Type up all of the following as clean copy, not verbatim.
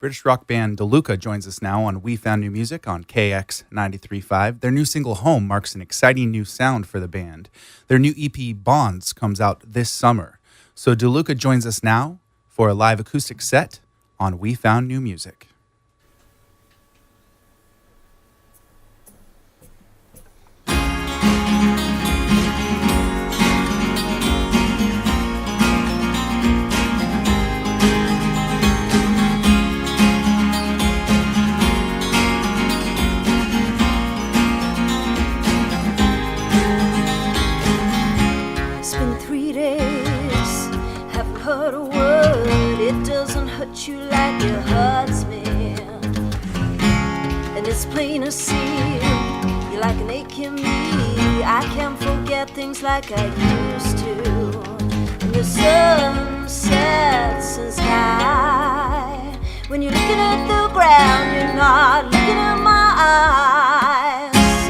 British rock band DELUKA joins us now on We Found New Music on KX 93.5. Their new single, Home, marks an exciting new sound for the band. Their new EP, Bonds, comes out this summer. So DELUKA joins us now for a live acoustic set on We Found New Music. You like it hurts me, and it's plain to see you're like an aching me. I can't forget things like I used to. And the sun sets in the sky. When you're looking at the ground, you're not looking at my eyes.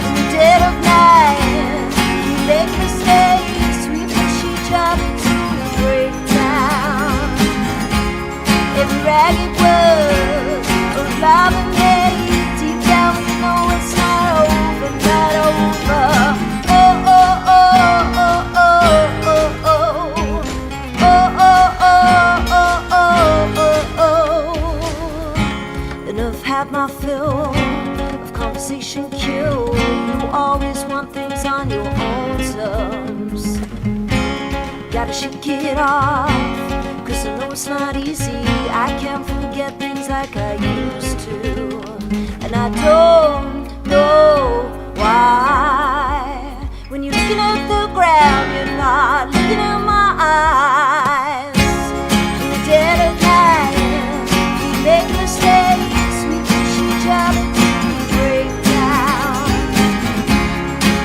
In the dead of night, we make mistakes, we push each other to break down. Every ragged word of love and hate, deep down we know it's not over, not over. Oh, oh, oh, oh, oh, oh, oh, oh, oh, oh, oh, oh. And I've had my fill of conversation kill. You always want things on your own terms. Gotta shake it off, 'cause I know it's not easy. I can't forget things like I used to, and I don't know why. When you're looking at the ground, you're not looking at my eyes. In the dead of night, we make mistakes, we push each other to break down.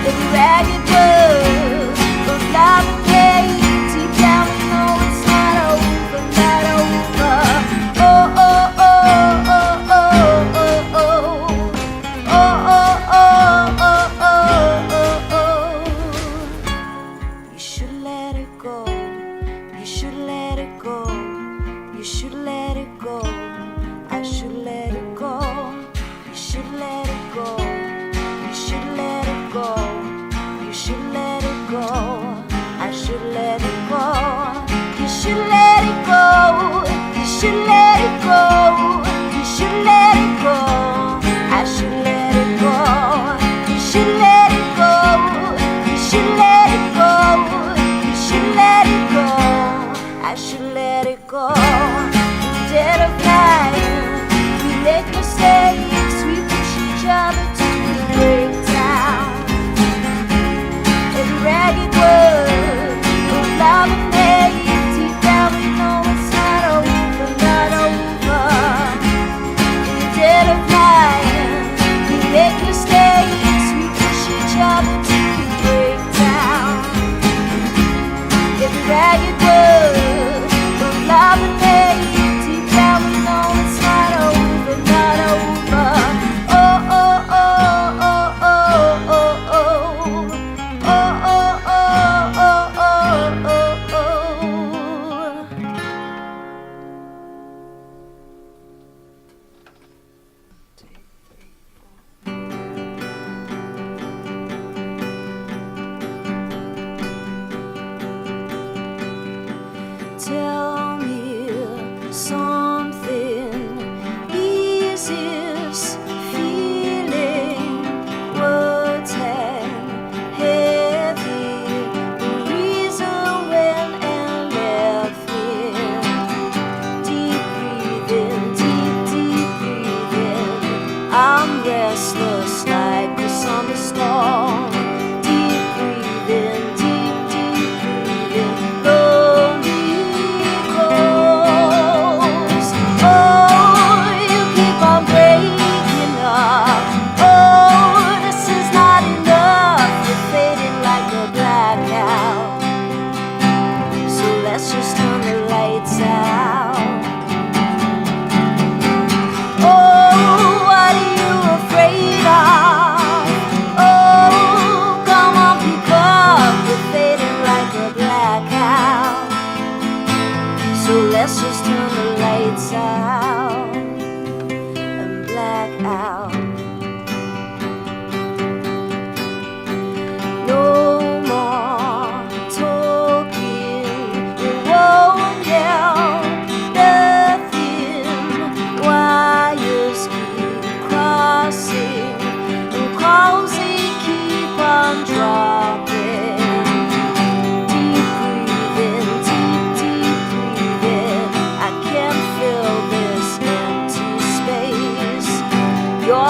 Every ragged word of love and hate, deep down we know it's not over, not over. Oh, oh, oh, oh, oh, oh, oh. Oh, oh, oh, oh, oh, oh. You should let it go. You should let it go. You should let it go. I should let it go. You should let it go. You should let it go. You should let it go. I should let it go. You should let it go. You should let it go. You should let it go. I should let it go. You should let it go. You should let it go. You should let it go. I should let it go. In the dead of night, we make mistakes, we push each other to break down. Every ragged word of love and hate, deep down we know it's not over, not over. In the dead of night, we make mistakes, we push each other to break down. Every ragged word of love and hate, deep down we know it's not over, not over. Oh, oh, oh, oh, oh, oh, oh. Oh, oh, oh, oh, oh, oh, oh. Tell me something. Is this feeling words hang heavy? The reason when and left me. Deep breathing, deep breathing. I'm restless like the summer storm. Deep breathing, deep breathing. Lonely coast. Oh, you keep on breaking up. Oh, this is not enough. You're fading like a blackout. So let's just turn the lights out. Oh, what are you afraid of? Oh, come on, pick up. You're fading like a blackout. So let's just turn the lights out.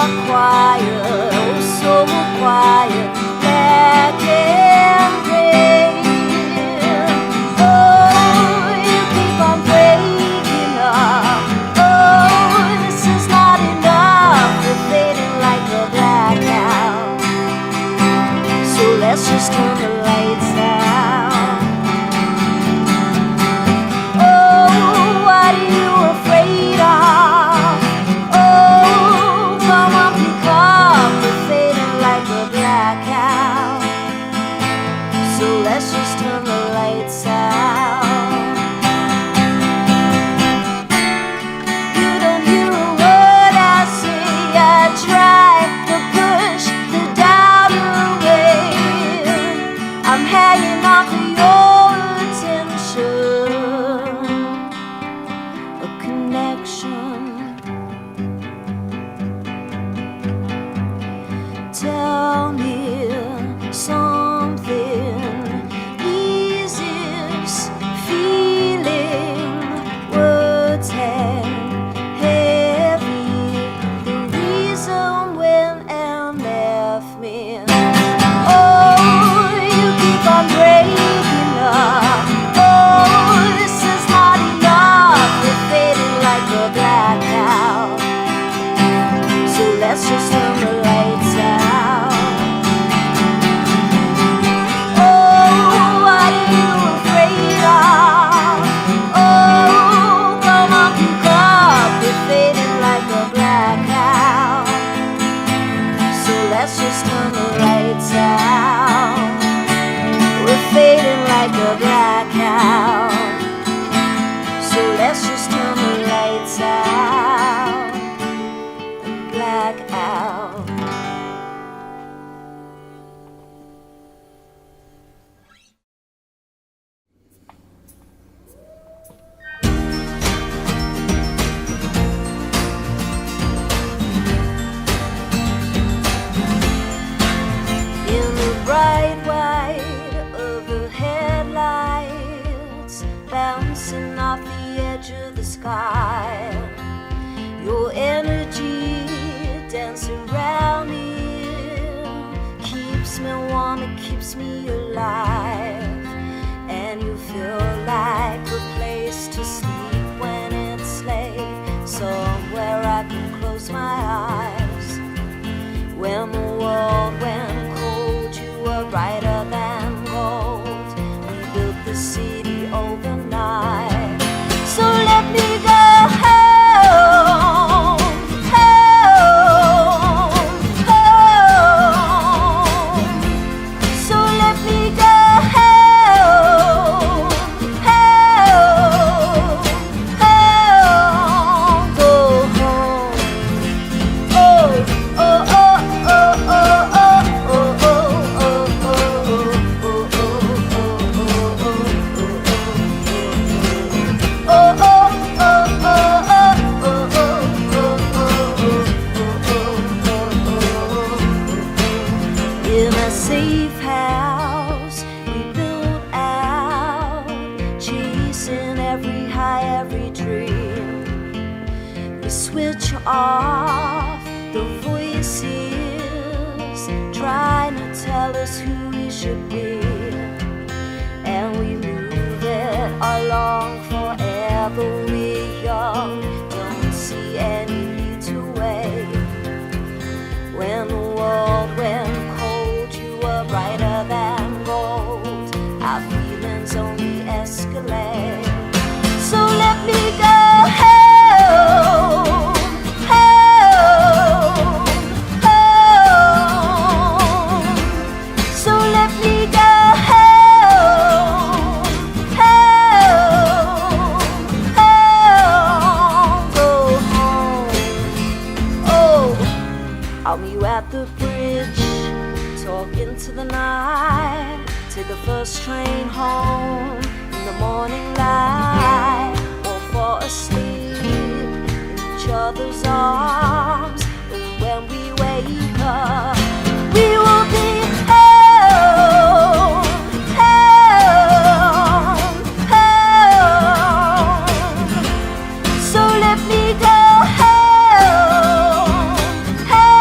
are quiet, oh so quiet, black and gray. Oh, you keep on breaking up. Oh, this is not enough. We're fading like a blackout. So let's just turn the lights out. Oh, what are you afraid of? Oh, come on, pick up. We're fading like a blackout. So let's just turn the lights out. You don't hear a word I say. I try to push the doubt away. I'm hanging on to your attention, a connection. Tell me something. Easy's feeling words hang heavy. The reason when Anne left me. Oh, you keep on breaking up. Oh, this is not enough. We're fading like a blackout. So let's just turn the lights out. Oh, what are you afraid of? Oh, come on, pick up. We're fading like a blackout. So let's just turn the lights out. We're fading like a blackout. So let's just turn the lights out and black out. In the bright white of the headlights, bouncing off the edge of the sky, your energy dancing around me keeps me warm, it keeps me alive. And you feel like a place to sleep when it's late, somewhere I can close my eyes. When the world went cold, you were brighter than gold. We built the city overnight. So let me go home, home, home. So let me go home, home, home. Go home. Oh, oh, oh, oh, oh, oh, oh, oh, in a safe house we built out, chasing every high, every dream. We switch off the voices trying to tell us who we should be, and we move it along forever. We're young, don't see any need to wait. When the world went cold, you were brighter than gold. Our feelings only escalate. So let me go home, home, home. So let me go home, home, home. Go home. Oh, I'll meet you at the bridge, talking to the night. Take the first train home in the morning light. Or fall asleep in each other's arms. And when we wake up, we will be home, home, home. So let me go home, home.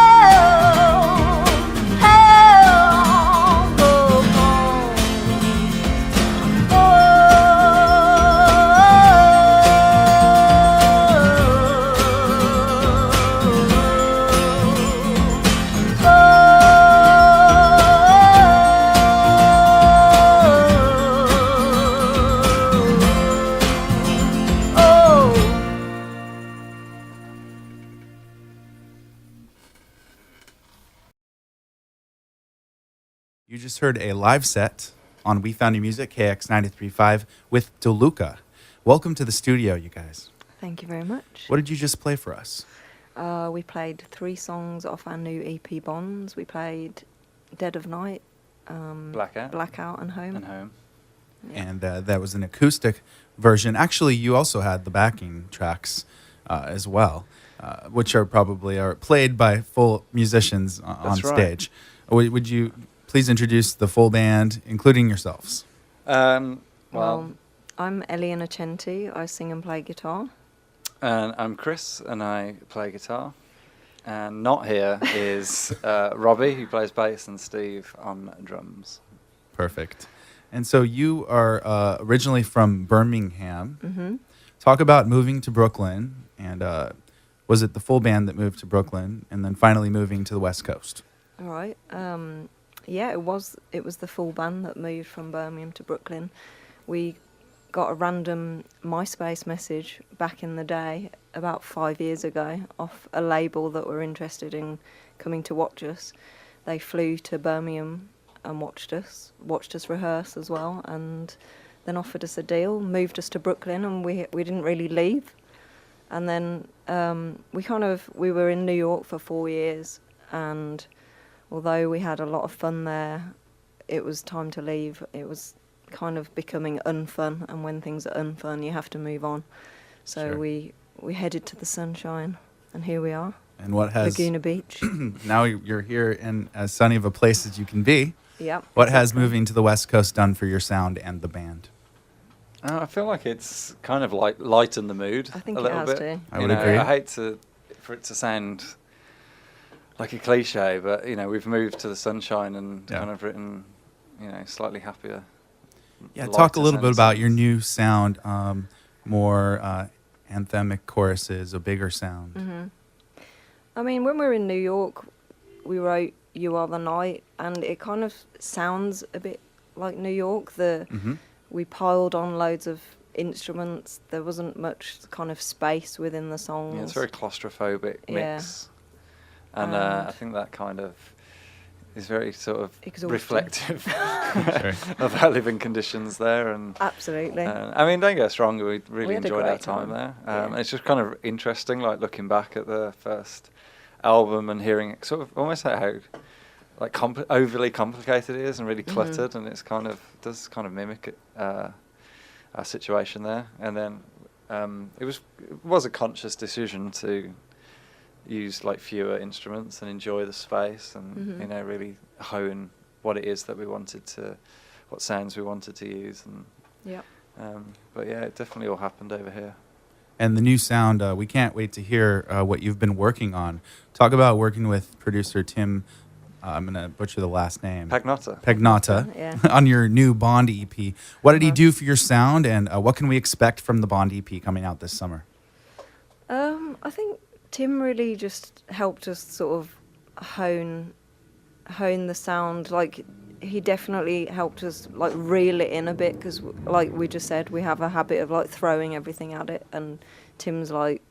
You just heard a live set on We Found New Music, KX 93.5, with DELUKA. Welcome to the studio, you guys. Thank you very much. What did you just play for us? We played 3 songs off our new EP Bonds. We played Dead of Night, Blackout and Home. Yeah. And that was an acoustic version. Actually, you also had the backing tracks as well, which are played by full musicians on stage. Would you please introduce the full band, including yourselves? Well, I'm Ellie Innocenti. I sing and play guitar. And I'm Chris, and I play guitar. And not here is Robbie, who plays bass, and Steve on drums. Perfect. And so you are originally from Birmingham. Mm-hmm. Talk about moving to Brooklyn, and was it the full band that moved to Brooklyn, and then finally moving to the West Coast? All right. Yeah, it was the full band that moved from Birmingham to Brooklyn. We got a random MySpace message back in the day, about 5 years ago, off a label that were interested in coming to watch us. They flew to Birmingham and watched us rehearse as well, and then offered us a deal, moved us to Brooklyn, and we didn't really leave. And then we were in New York for 4 years, and although we had a lot of fun there, it was time to leave. It was kind of becoming unfun, and when things are unfun, you have to move on. So Sure. we headed to the sunshine, and here we are. And what has Laguna Beach. now you're here in as sunny of a place as you can be. Yep. What has moving to the West Coast done for your sound and the band? I feel like it's kind of like lightened the mood I think a it little has bit. to. I would agree. I hate for it to sound like a cliche, but we've moved to the sunshine and kind of written, slightly happier. Yeah, talk a lighter little bit about your senses. new sound, more anthemic choruses, a bigger sound. Mm-hmm. I mean, when we were in New York, we wrote You Are the Night, and it kind of sounds a bit like New York. Mm-hmm. We piled on loads of instruments. There wasn't much kind of space within the songs. Yeah, it's very claustrophobic Yeah. mix, and And- I think that kind of is very sort of Exhausting. reflective Sure. of our living conditions there. And Absolutely. I mean, don't get us wrong, we really We had a enjoyed our great time time. there. Yeah. It's just kind of interesting, like looking back at the first album and hearing sort of almost like how like overly complicated it is and really cluttered, and it's kind of does kind of mimic it, our situation there. And then it was a conscious decision to use like fewer instruments and enjoy the space and really hone what it is that we wanted to, what sounds we wanted to use. And Yep. but yeah, it definitely all happened over here. And the new sound, we can't wait to hear what you've been working on. Talk about working with producer Tim, I'm going to butcher the last name. Pagnotta. Yeah. on your new Bond EP. What did he do for your sound, and what can we expect from the Bond EP coming out this summer? I think Tim really just helped us sort of hone the sound. Like, he definitely helped us like reel it in a bit, because like we just said, we have a habit of like throwing everything at it, and Tim's like,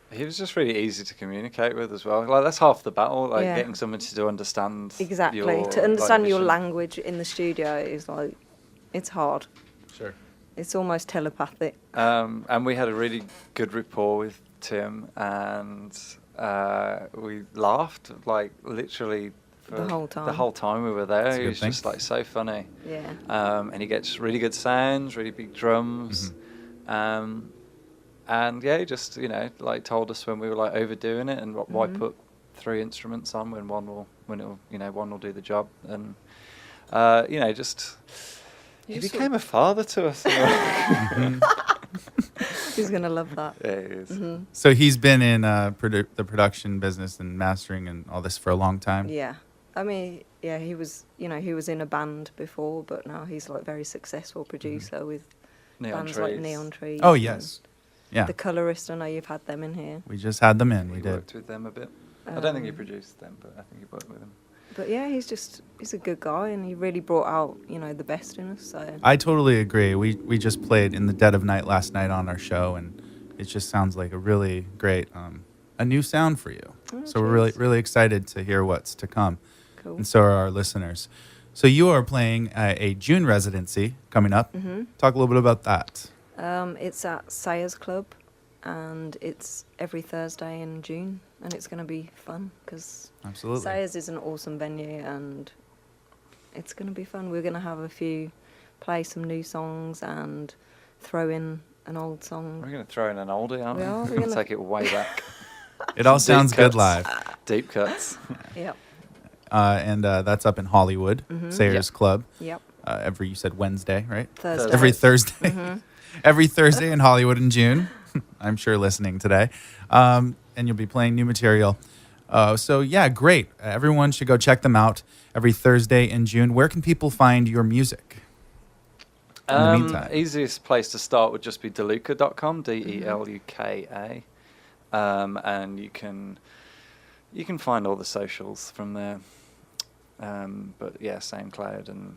He was just really easy to communicate with as well. Like that's half the battle, like Yeah. getting somebody to understand. exactly your, to understand like, your vision. language in the studio is like, it's hard. Sure. It's almost telepathic. And we had a really good rapport with Tim, and we laughed like literally for The whole time. The whole time we were there. That's a He good was thing. just like so funny. Yeah. And he gets really good sounds, really big drums. And yeah, he just like told us when we were like overdoing it, and why put 3 instruments on when one will do the job. And just he You just became a father to us. He's gonna love that. Yeah, he is. So he's been in the production business and mastering and all this for a long time? Yeah. I mean, yeah, he was in a band before, but now he's like very successful producer with Neon bands Trees. like Neon Trees. Oh, and yes. Yeah. The Colorist, I know you've had them in here. We just had them in. We We did. worked with them a bit. I don't think he Um, produced them, but I think he worked with them. But yeah, he's a good guy, and he really brought out, the best in us. So I totally agree. We just played In the Dead of Night last night on our show, and it just sounds like a really great a new sound for you. Oh, So we're really, cheers. really excited to hear what's to come. Cool. And so are our listeners. So you are playing a June residency coming up. Mm-hmm. Talk a little bit about that. It's at Sayers Club, and it's every Thursday in June, and it's going to be fun because Absolutely. Sayers is an awesome venue, and it's going to be fun. We're going to have play some new songs and throw in an old song. We're going to throw in an oldie, aren't we? We are, we're We're going gonna- to take it way back. It all Some sounds deep good cuts. live. Deep cuts. Yep, And that's up in Hollywood, Mhm. Sayers Yep. Club. yep. You said Wednesday, right? Thursday. Every Thursday. Mhm. Every Thursday in Hollywood in June. I'm sure listening today. And you'll be playing new material. So, yeah, great. Everyone should go check them out every Thursday in June. Where can people find your music? In the meantime. Easiest place to start would just be DELUKA.com, DELUKA. And you can find all the socials from there. But yeah, SoundCloud and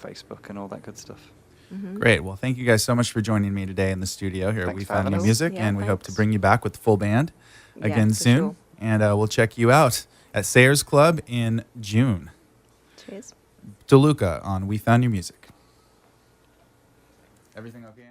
Facebook and all that good stuff. Mhm. Great. Well, thank you guys so much for joining me today in the studio here at Thanks We for Found having New us. Music. Yeah, And we hope to thanks. bring you back with the full band Yeah, again for soon. sure. And we'll check you out at Sayers Club in June. Cheers. DELUKA on We Found New Music. Everything okay?